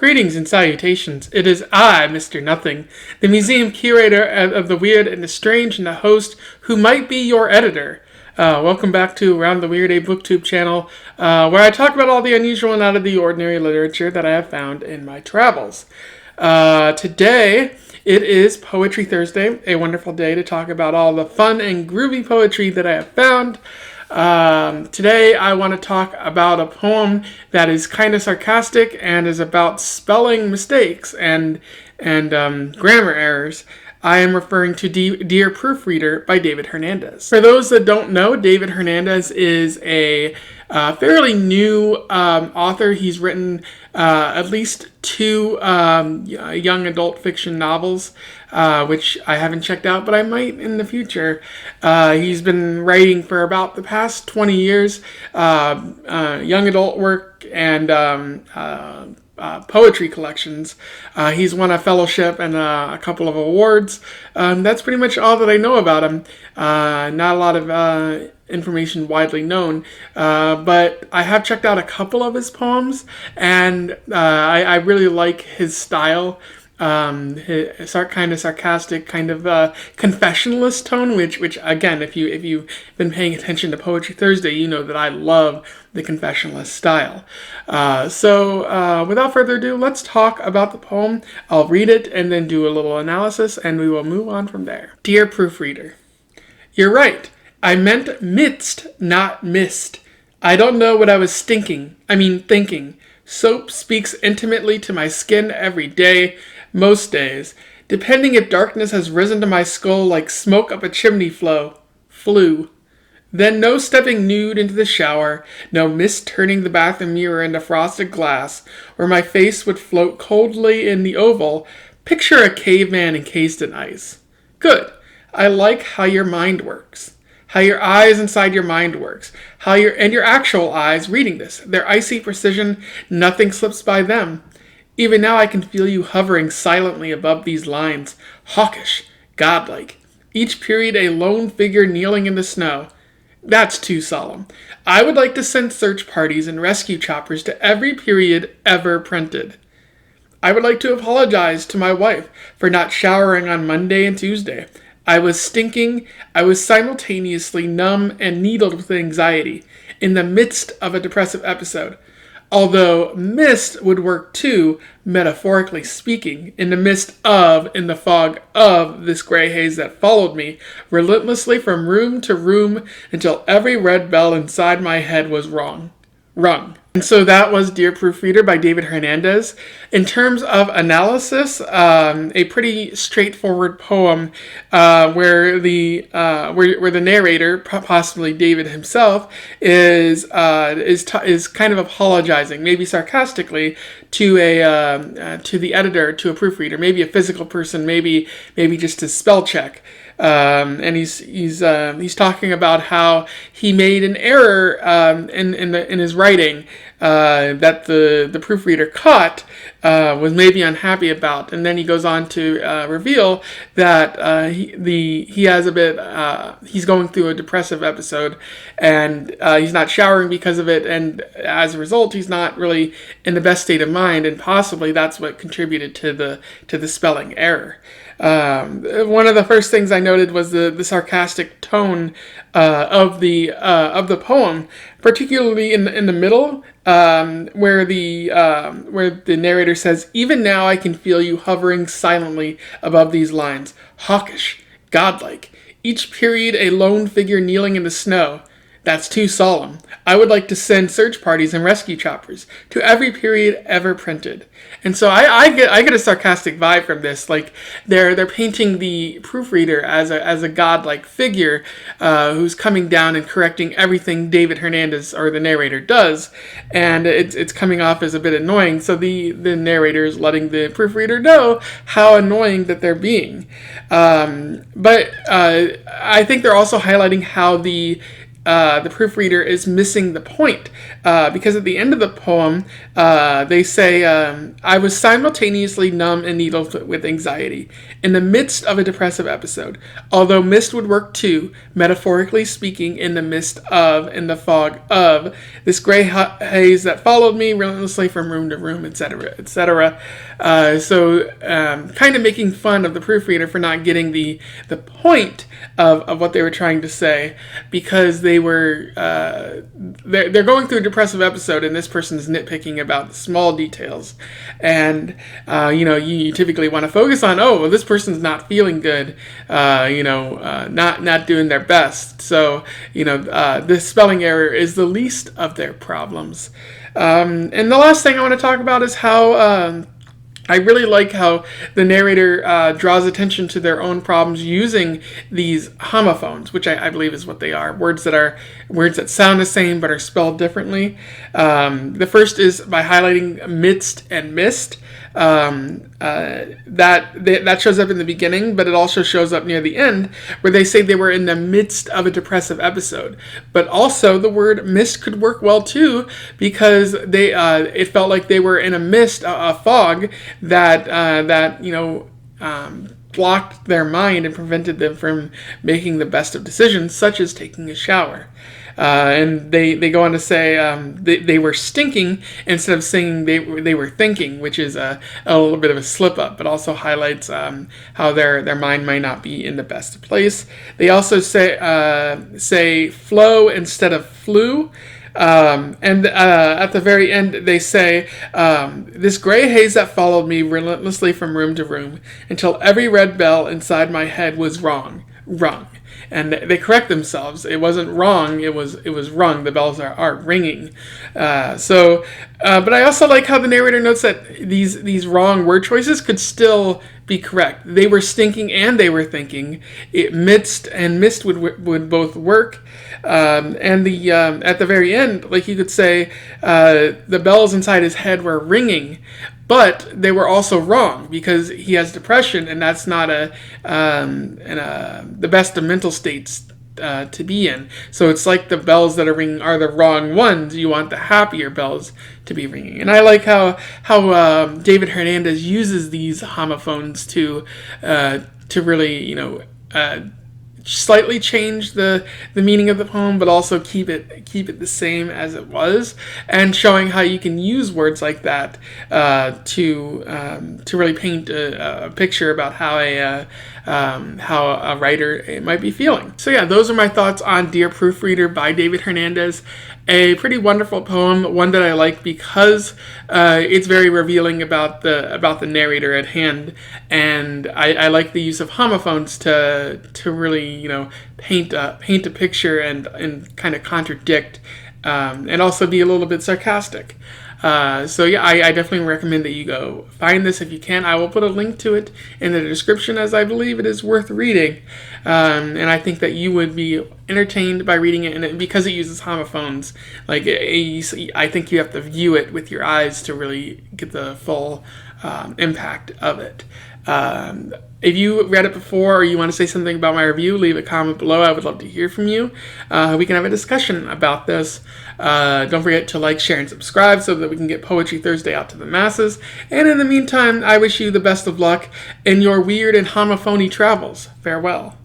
Greetings and salutations. It is I, Mr. Nothing, the museum curator of the weird and the strange, and the host who might be your editor. Welcome back to Around the Weird, a booktube channel where I talk about all the unusual and out of the ordinary literature that I have found in my travels. Today, it is Poetry Thursday, a wonderful day to talk about all the fun and groovy poetry that I have found. Today I want to talk about a poem that is kind of sarcastic and is about spelling mistakes and grammar errors. I am referring to Dear Proofreader by David Hernandez. For those that don't know, David Hernandez is a fairly new author. He's written at least two young adult fiction novels, which I haven't checked out, but I might in the future. He's been writing for about the past 20 years, young adult work and poetry collections. He's won a fellowship and a couple of awards. That's pretty much all that I know about him. Not a lot of information widely known, but I have checked out a couple of his poems, and I really like his style. His kind of sarcastic, kind of confessionalist tone, which again, if you've been paying attention to Poetry Thursday, you know that I love the confessionalist style. So without further ado, let's talk about the poem. I'll read it and then do a little analysis, and we will move on from there. Dear Proofreader, you're right. I meant midst, not mist. I don't know what I was thinking. Soap speaks intimately to my skin every day, most days, depending if darkness has risen to my skull like smoke up a chimney flue. Then no stepping nude into the shower, no mist turning the bathroom mirror into frosted glass, where my face would float coldly in the oval. Picture a caveman encased in ice. Good. I like how your mind works. How your eyes inside your mind works. How your actual eyes reading this. Their icy precision, nothing slips by them. Even now I can feel you hovering silently above these lines, hawkish, godlike. Each period a lone figure kneeling in the snow. That's too solemn. I would like to send search parties and rescue choppers to every period ever printed. I would like to apologize to my wife for not showering on Monday and Tuesday. I was stinking. I was simultaneously numb and needled with anxiety in the midst of a depressive episode. Although mist would work too, metaphorically speaking, in the fog of this gray haze that followed me relentlessly from room to room until every red bell inside my head was rung. And so that was Dear Proofreader by David Hernandez. In terms of analysis, a pretty straightforward poem where the narrator, possibly David himself, is kind of apologizing, maybe sarcastically, to the editor, to a proofreader, maybe a physical person, maybe just a spell check. And he's talking about how he made an error in his writing that the proofreader caught, was maybe unhappy about, and then he goes on to reveal that he has he's going through a depressive episode, and he's not showering because of it, and as a result he's not really in the best state of mind, and possibly that's what contributed to the spelling error. One of the first things I noted was the sarcastic tone of the poem, particularly in the middle, where the narrator says, "Even now I can feel you hovering silently above these lines, hawkish, godlike. Each period a lone figure kneeling in the snow. That's too solemn. I would like to send search parties and rescue choppers to every period ever printed." And so I get a sarcastic vibe from this. Like they're painting the proofreader as a godlike figure who's coming down and correcting everything David Hernandez, or the narrator, does, and it's coming off as a bit annoying. So the narrator is letting the proofreader know how annoying that they're being. But I think they're also highlighting how the the proofreader is missing the point, because at the end of the poem, they say, I was simultaneously numb and needled with anxiety in the midst of a depressive episode, although mist would work too, metaphorically speaking, in the the fog of, this gray haze that followed me relentlessly from room to room, etc., etc. So kind of making fun of the proofreader for not getting the point of what they were trying to say, because they were they're going through a depressive episode, and this person is nitpicking about the small details, and you typically want to focus on, oh, well, this person's not feeling good, not doing their best. So this spelling error is the least of their problems. And the last thing I want to talk about is how I really like how the narrator draws attention to their own problems using these homophones, which I believe is what they are. Words that sound the same but are spelled differently. The first is by highlighting midst and mist. That shows up in the beginning, but it also shows up near the end, where they say they were in the midst of a depressive episode. But also the word mist could work well too, because it felt like they were in a mist, a fog that blocked their mind and prevented them from making the best of decisions, such as taking a shower. And they go on to say they were stinking instead of saying they were thinking, which is a little bit of a slip up, but also highlights how their mind might not be in the best place. They also say flow instead of flew. And at the very end, they say, this gray haze that followed me relentlessly from room to room until every red bell inside my head was rung. And they correct themselves. It wasn't wrong, it was rung. The bells are ringing. But I also like how the narrator notes that these wrong word choices could still be correct. They were stinking and they were thinking. Midst and mist would both work. And at the very end, like you could say, the bells inside his head were ringing, but they were also wrong because he has depression, and that's not the best of mental states to be in. So it's like the bells that are ringing are the wrong ones. You want the happier bells to be ringing. And I like how David Hernandez uses these homophones to really slightly change the meaning of the poem, but also keep it the same as it was, and showing how you can use words like that to really paint a picture about how a writer might be feeling. So yeah, those are my thoughts on Dear Proofreader by David Hernandez. A pretty wonderful poem, one that I like because it's very revealing about the narrator at hand, and I like the use of homophones to really paint a picture and kind of contradict, and also be a little bit sarcastic. So yeah, I definitely recommend that you go find this if you can. I will put a link to it in the description, as I believe it is worth reading. And I think that you would be entertained by reading it, and because it uses homophones, I think you have to view it with your eyes to really get the full impact of it. If you read it before or you want to say something about my review, leave a comment below. I would love to hear from you. We can have a discussion about this. Don't forget to like, share, and subscribe so that we can get Poetry Thursday out to the masses. And in the meantime, I wish you the best of luck in your weird and homophony travels. Farewell.